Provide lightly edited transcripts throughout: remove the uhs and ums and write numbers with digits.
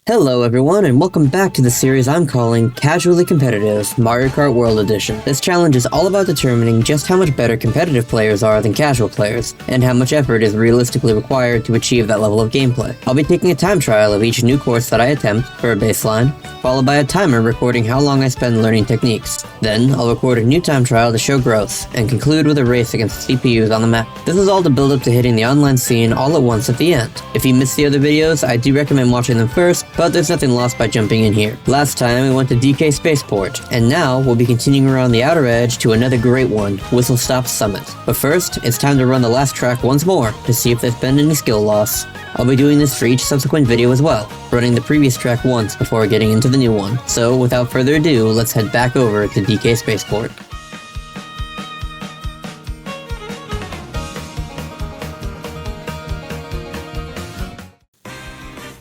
Hello everyone, and welcome back to the series I'm calling Casually Competitive Mario Kart World Edition. This challenge is all about determining just how much better competitive players are than casual players, and how much effort is realistically required to achieve that level of gameplay. I'll be taking a time trial of each new course that I attempt for a baseline, followed by a timer recording how long I spend learning techniques. Then, I'll record a new time trial to show growth, and conclude with a race against CPUs on the map. This is all to build up to hitting the online scene all at once at the end. If you missed the other videos, I do recommend watching them first, but there's nothing lost by jumping in here. Last time we went to DK Spaceport, and now we'll be continuing around the outer edge to another great one, Whistlestop Summit. But first, it's time to run the last track once more to see if there's been any skill loss. I'll be doing this for each subsequent video as well, running the previous track once before getting into the new one. So without further ado, let's head back over to DK Spaceport.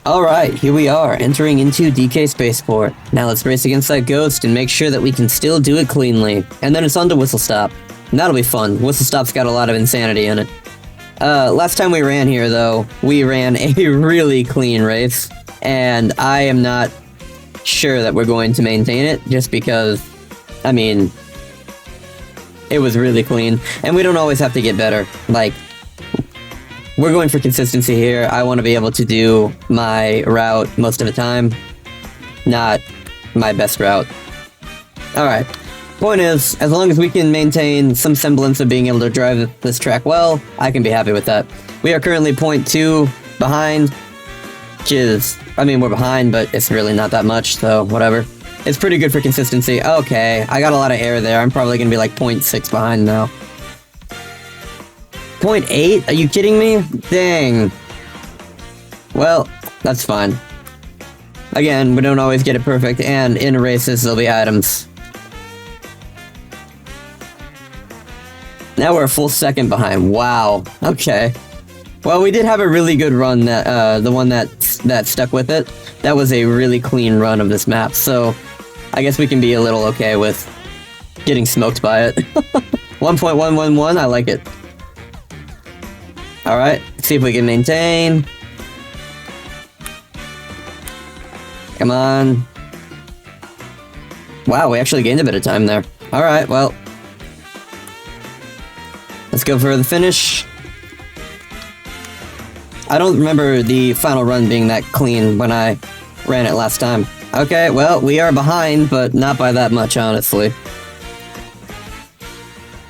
Alright, here we are, entering into DK Spaceport. Now let's race against that ghost and make sure that we can still do it cleanly. And then it's on to Whistlestop. That'll be fun. Whistlestop's got a lot of insanity in it. Last time we ran here, though, we ran a really clean race. And I am not sure that we're going to maintain it, just because, I mean, it was really clean. And we don't always have to get better. Like, we're going for consistency here. I want to be able to do my route most of the time, not my best route. Alright, point is, as long as we can maintain some semblance of being able to drive this track well, I can be happy with that. We are currently 0.2 behind, which is, I mean, we're behind, but it's really not that much, so whatever. It's pretty good for consistency. Okay, I got a lot of air there. I'm probably going to be like 0.6 behind now. 0.8? Are you kidding me? Dang. Well, that's fine. Again, we don't always get it perfect, and in races there'll be items. Now we're a full second behind. Wow. Okay. Well, we did have a really good run, that the one that stuck with it. That was a really clean run of this map, so I guess we can be a little okay with getting smoked by it. 1.111, I like it. Alright, see if we can maintain. Come on. Wow, we actually gained a bit of time there. Alright, well. Let's go for the finish. I don't remember the final run being that clean when I ran it last time. Okay, well, we are behind, but not by that much, honestly.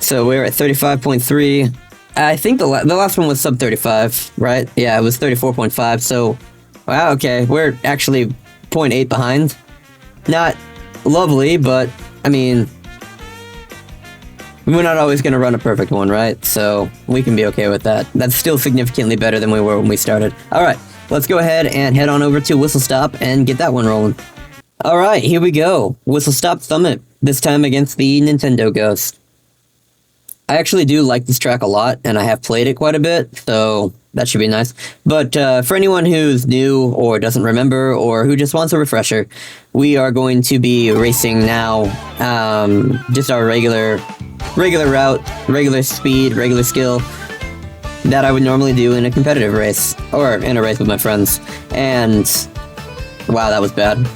So we're at 35.3. I think the last one was sub 35, right? Yeah, it was 34.5, so... Wow, okay, we're actually 0.8 behind. Not lovely, but, I mean... We're not always gonna run a perfect one, right? So, we can be okay with that. That's still significantly better than we were when we started. Alright, let's go ahead and head on over to Whistlestop and get that one rolling. Alright, here we go. Whistlestop Summit. This time against the Nintendo Ghost. I actually do like this track a lot, and I have played it quite a bit, so that should be nice. But for anyone who's new, or doesn't remember, or who just wants a refresher, we are going to be racing now, just our regular route, regular speed, regular skill, that I would normally do in a competitive race, or in a race with my friends, and... Wow, that was bad.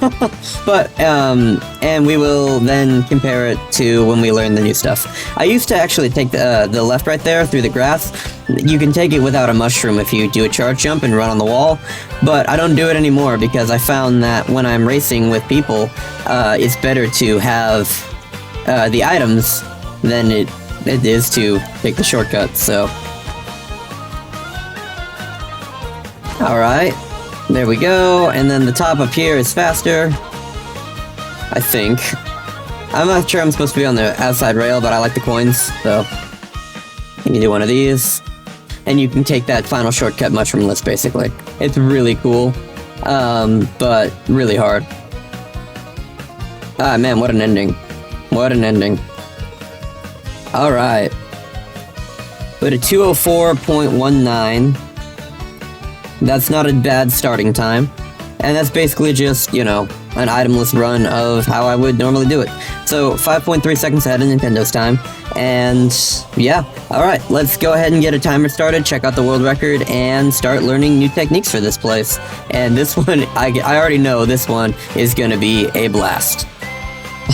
But, and we will then compare it to when we learn the new stuff. I used to actually take the left right there through the grass. You can take it without a mushroom if you do a charge jump and run on the wall, but I don't do it anymore because I found that when I'm racing with people, it's better to have the items than it is to take the shortcut, so. Alright. There we go, and then the top up here is faster. I think. I'm not sure I'm supposed to be on the outside rail, but I like the coins, so... You can do one of these. And you can take that final shortcut mushroomless, basically. It's really cool, but really hard. Ah, man, what an ending. What an ending. Alright. We're at a 204.19. That's not a bad starting time, and that's basically just, you know, an itemless run of how I would normally do it. So 5.3 seconds ahead of Nintendo's time. And yeah, alright, let's go ahead and get a timer started, check out the world record, and start learning new techniques for this place. And this one, I already know this one is gonna be a blast.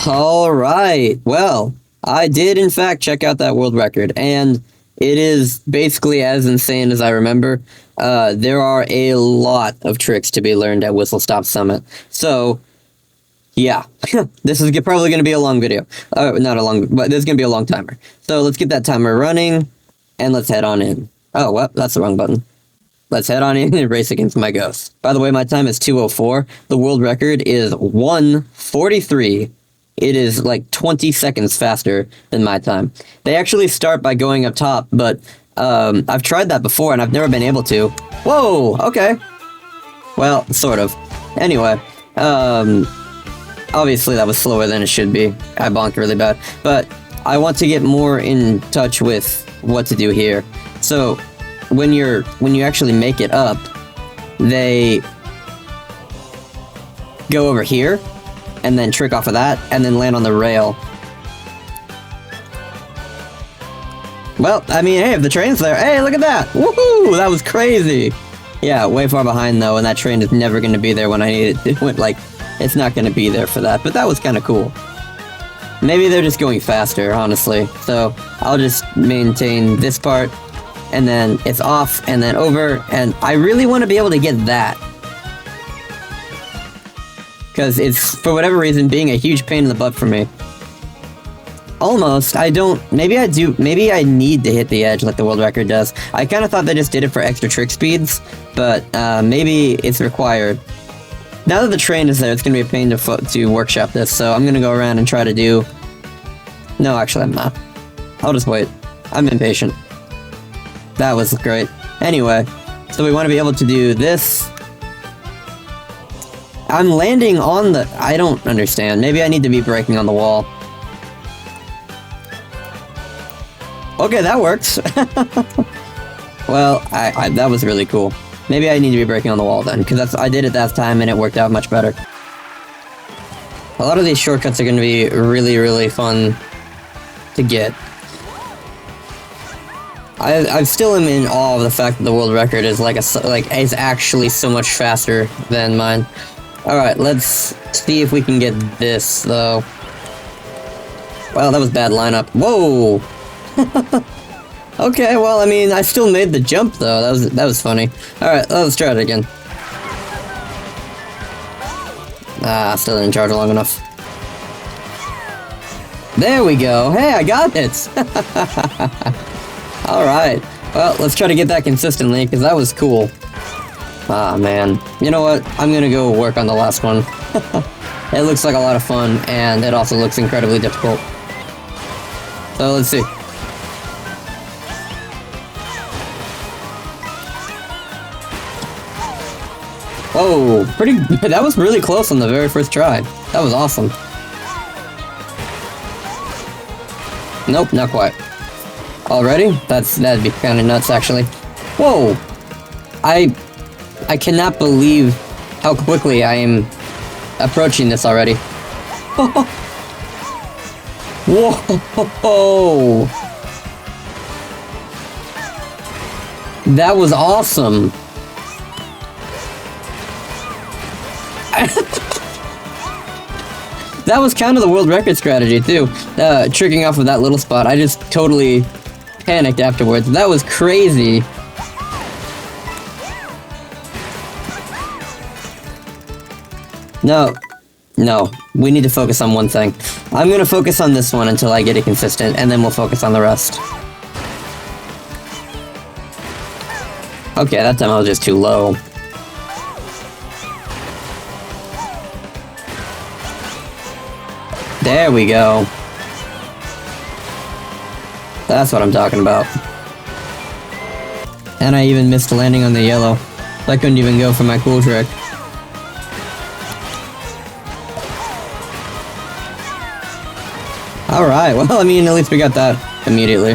Alright, well, I did in fact check out that world record, and it is basically as insane as I remember. There are a lot of tricks to be learned at Whistlestop Summit. So, yeah, this is probably going to be a long video. Not a long, but this is going to be a long timer. So let's get that timer running, and let's head on in. Oh, well, that's the wrong button. Let's head on in and race against my ghost. By the way, my time is 2:04. The world record is 1:43. It is like 20 seconds faster than my time. They actually start by going up top, but I've tried that before and I've never been able to. Whoa, okay. Well, sort of. Anyway, obviously that was slower than it should be. I bonked really bad. But I want to get more in touch with what to do here. So, when you actually make it up, they go over here, and then trick off of that, and then land on the rail. Well, I mean, hey, if the train's there, hey, look at that! Woohoo! That was crazy! Yeah, way far behind, though, and that train is never going to be there when I need it. It went, like, it's not going to be there for that, but that was kind of cool. Maybe they're just going faster, honestly. So, I'll just maintain this part, and then it's off, and then over, and I really want to be able to get that. Because it's, for whatever reason, being a huge pain in the butt for me. Almost. I don't... Maybe I do... Maybe I need to hit the edge like the world record does. I kind of thought they just did it for extra trick speeds, but maybe it's required. Now that the train is there, it's going to be a pain to workshop this, so I'm going to go around and try to do... No, actually, I'm not. I'll just wait. I'm impatient. That was great. Anyway, so we want to be able to do this... I'm landing on the... I don't understand. Maybe I need to be braking on the wall. Okay, that works. Well, that was really cool. Maybe I need to be braking on the wall then, because I did it that time and it worked out much better. A lot of these shortcuts are going to be really, really fun to get. I still am in awe of the fact that the world record is is actually so much faster than mine. Alright, let's see if we can get this, though. Wow, that was bad lineup. Whoa! Okay, well, I mean, I still made the jump, though. That was funny. Alright, let's try it again. Still didn't charge long enough. There we go! Hey, I got it! Alright, well, let's try to get that consistently, because that was cool. Ah, man. You know what? I'm gonna go work on the last one. It looks like a lot of fun, and it also looks incredibly difficult. So, let's see. Whoa, that was really close on the very first try. That was awesome. Nope, not quite. Already? That'd be kind of nuts, actually. Whoa! I cannot believe how quickly I am approaching this already. Whoa! That was awesome. That was kind of the world record strategy, too. Tricking off of that little spot. I just totally panicked afterwards. That was crazy. No, we need to focus on one thing. I'm gonna focus on this one until I get it consistent, and then we'll focus on the rest. Okay, that time I was just too low. There we go. That's what I'm talking about. And I even missed landing on the yellow. I couldn't even go for my cool trick. Alright, well, I mean, at least we got that immediately.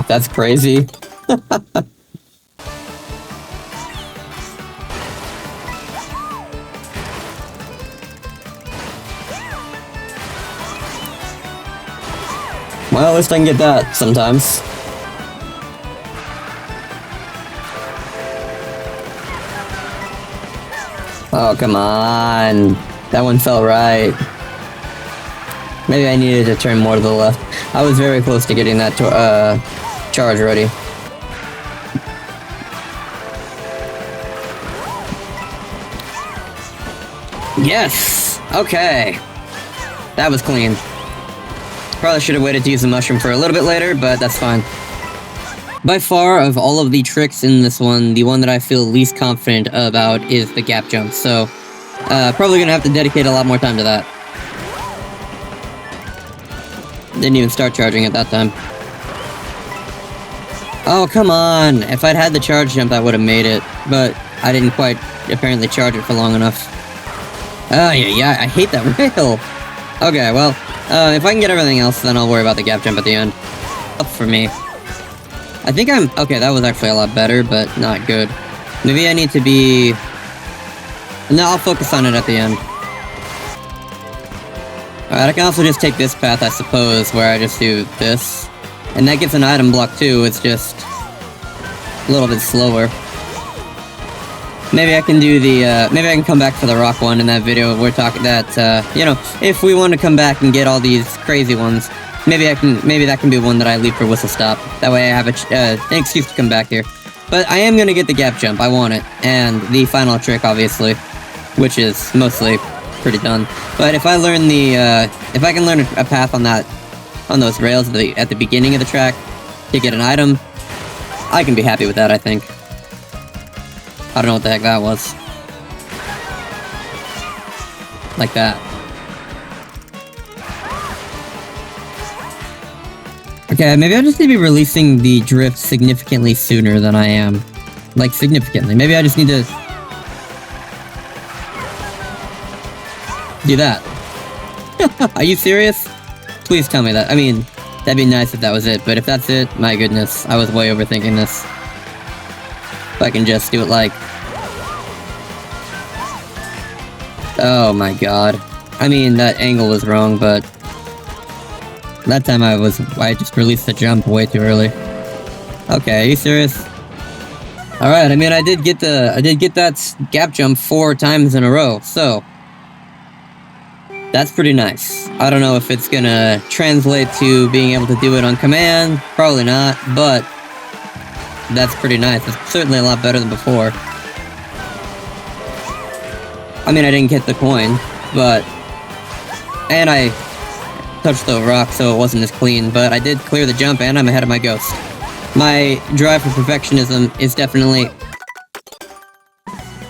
That's crazy. Well, at least I can get that sometimes. Oh, come on. That one felt right. Maybe I needed to turn more to the left. I was very close to getting that charge ready. Yes! Okay. That was clean. Probably should have waited to use the mushroom for a little bit later, but that's fine. By far, of all of the tricks in this one, the one that I feel least confident about is the gap jump, so probably gonna have to dedicate a lot more time to that. Didn't even start charging at that time. Oh, come on! If I'd had the charge jump, I would have made it, but I didn't quite apparently charge it for long enough. Oh, yeah, I hate that rail! Okay, well, if I can get everything else, then I'll worry about the gap jump at the end. Up for me. I think I'm... Okay, that was actually a lot better, but not good. Maybe I need to be... No, I'll focus on it at the end. Alright, I can also just take this path, I suppose, where I just do this. And that gets an item block too, it's just... a little bit slower. Maybe I can do the, maybe I can come back for the rock one in that video. We're talking that, you know, if we want to come back and get all these crazy ones, maybe that can be one that I leave for Whistlestop. That way I have an excuse to come back here. But I am gonna get the gap jump, I want it. And the final trick, obviously, which is mostly pretty done. But if I learn the, if I can learn a path on those rails at the beginning of the track to get an item, I can be happy with that, I think. I don't know what the heck that was. Like that. Okay, maybe I just need to be releasing the drift significantly sooner than I am. Like, significantly. Maybe I just need to... do that. Are you serious? Please tell me that. I mean, that'd be nice if that was it, but if that's it, my goodness, I was way overthinking this. If I can just do it like... Oh my god. I mean, that angle was wrong, but... that time I just released the jump way too early. Okay, are you serious? Alright, I mean, I did get that gap jump 4 times in a row, so... that's pretty nice. I don't know if it's gonna translate to being able to do it on command, probably not, but... that's pretty nice. It's certainly a lot better than before. I mean, I didn't get the coin, but... and I touched the rock, so it wasn't as clean, but I did clear the jump, and I'm ahead of my ghost. My drive for perfectionism is definitely...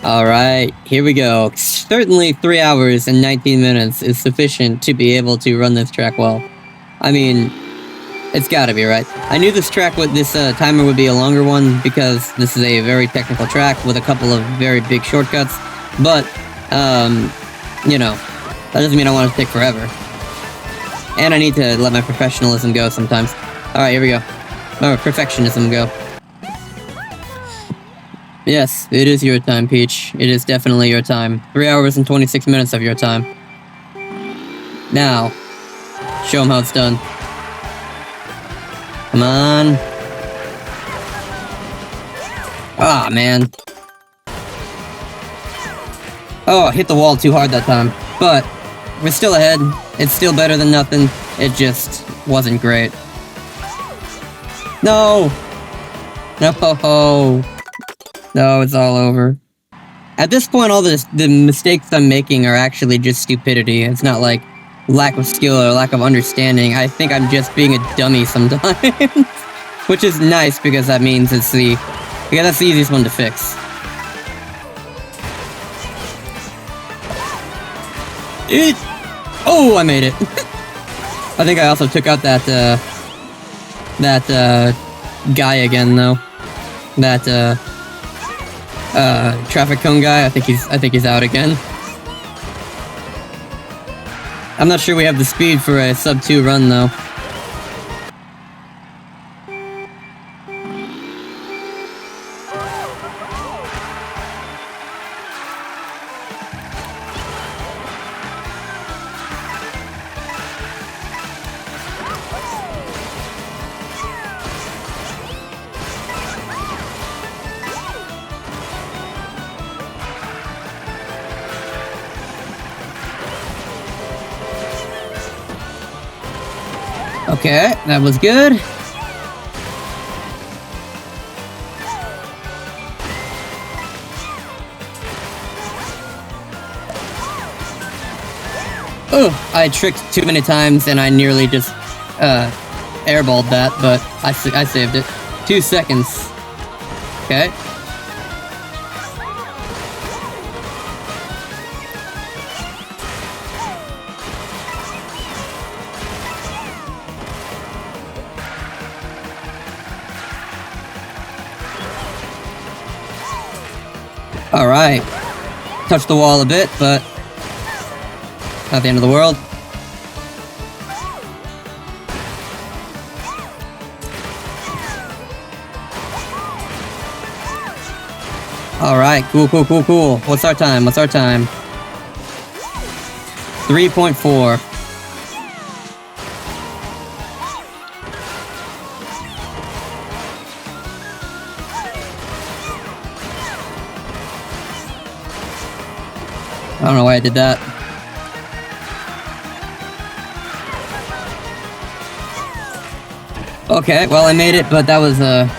Alright, here we go. Certainly 3 hours and 19 minutes is sufficient to be able to run this track well. I mean... it's gotta be, right? I knew this track with this timer would be a longer one because this is a very technical track with a couple of very big shortcuts, but, you know, that doesn't mean I want it to take forever. And I need to let my professionalism go sometimes. Alright, here we go. Oh, perfectionism go. Yes, it is your time, Peach. It is definitely your time. 3 hours and 26 minutes of your time. Now, show them how it's done. Come on. Ah, man. Oh, I hit the wall too hard that time. But, we're still ahead. It's still better than nothing. It just wasn't great. No! No! No, it's all over. At this point, all the mistakes I'm making are actually just stupidity. It's not like lack of skill or lack of understanding. I think I'm just being a dummy sometimes. Which is nice, because that means it's because that's the easiest one to fix. Oh, I made it! I think I also took out that guy again, though. That, traffic cone guy. I think he's out again. I'm not sure we have the speed for a sub-2 run, though. Okay, that was good. Oh, I tricked too many times and I nearly just airballed that, but I saved it. 2 seconds. Okay. Alright. Touched the wall a bit, but not the end of the world. Alright, cool. What's our time? 3.4. I don't know why I did that. Okay, well I made it, but that was the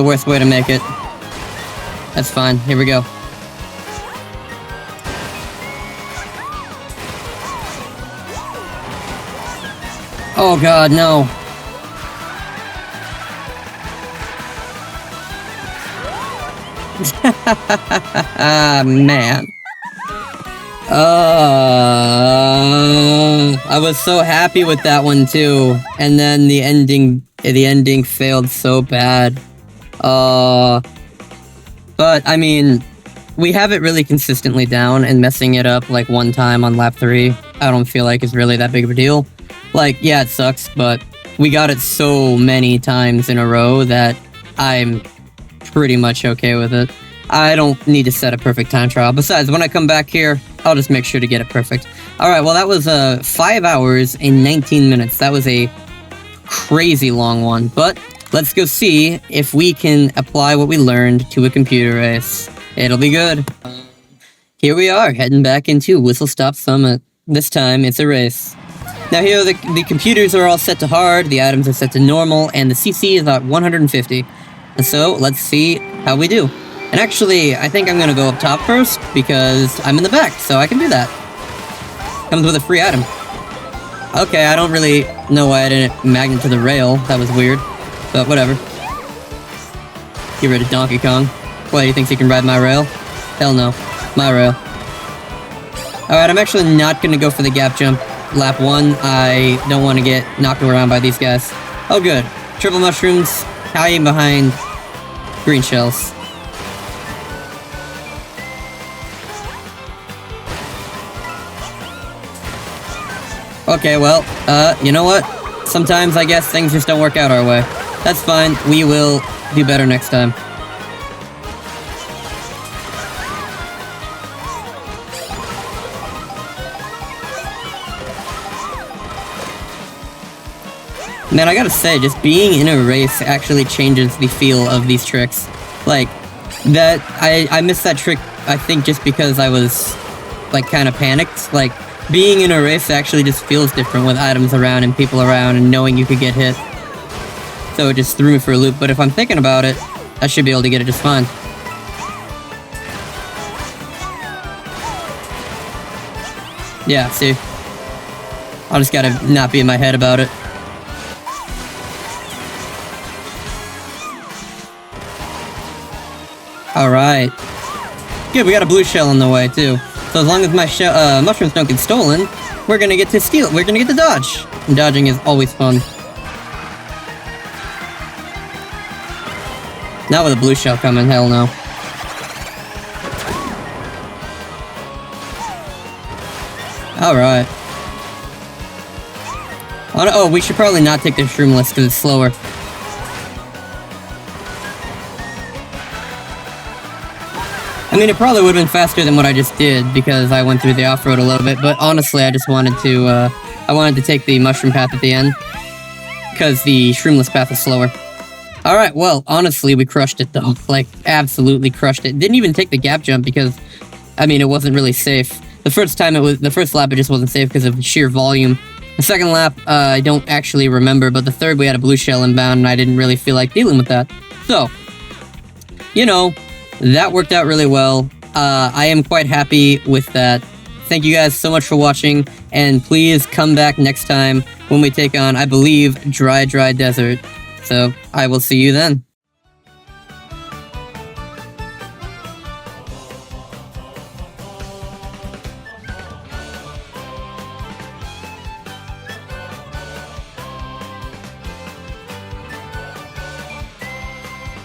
worst way to make it. That's fine, here we go. Oh god, no. Man. I was so happy with that one too, and then the ending failed so bad. But I mean, we have it really consistently down, and messing it up like one time on lap 3, I don't feel like is really that big of a deal. Like, yeah, it sucks, but we got it so many times in a row that I'm pretty much okay with it. I don't need to set a perfect time trial. Besides, when I come back here, I'll just make sure to get it perfect. Alright, well that was 5 hours and 19 minutes. That was a crazy long one, but let's go see if we can apply what we learned to a computer race. It'll be good. Here we are, heading back into Whistlestop Summit. This time, it's a race. Now here, the computers are all set to hard, the items are set to normal, and the CC is at 150. And so, let's see how we do. And actually, I think I'm gonna go up top first, because I'm in the back, so I can do that. Comes with a free item. Okay, I don't really know why I didn't magnet to the rail. That was weird. But whatever. Get rid of Donkey Kong. What, he thinks he can ride my rail? Hell no. My rail. Alright, I'm actually not gonna go for the gap jump. Lap 1, I don't want to get knocked around by these guys. Oh good. Triple mushrooms, hiding behind green shells. Okay, well, you know what? Sometimes I guess things just don't work out our way. That's fine, we will do better next time. Man, I gotta say, just being in a race actually changes the feel of these tricks. Like, that, I missed that trick, I think, just because I was, like, kind of panicked. Like, being in a race actually just feels different with items around and people around and knowing you could get hit. So it just threw me for a loop, but if I'm thinking about it, I should be able to get it just fine. Yeah, see? I just gotta not be in my head about it. Alright. Good, we got a blue shell on the way, too. So as long as my mushrooms don't get stolen, we're gonna get to steal. We're gonna get to dodge. And dodging is always fun. Not with a blue shell coming, hell no. Alright. Oh, we should probably not take the shroomless because it's slower. I mean, it probably would have been faster than what I just did, because I went through the off-road a little bit, but honestly, I just wanted to, I wanted to take the mushroom path at the end, because the shroomless path is slower. Alright, well, honestly, we crushed it, though. Like, absolutely crushed it. Didn't even take the gap jump, because, I mean, it wasn't really safe. The first lap, it just wasn't safe because of sheer volume. The second lap, I don't actually remember, but the third we had a blue shell inbound, and I didn't really feel like dealing with that. So, you know, that worked out really well. I am quite happy with that. Thank you guys so much for watching, and please come back next time when we take on, I believe, Dry Desert. So, I will see you then.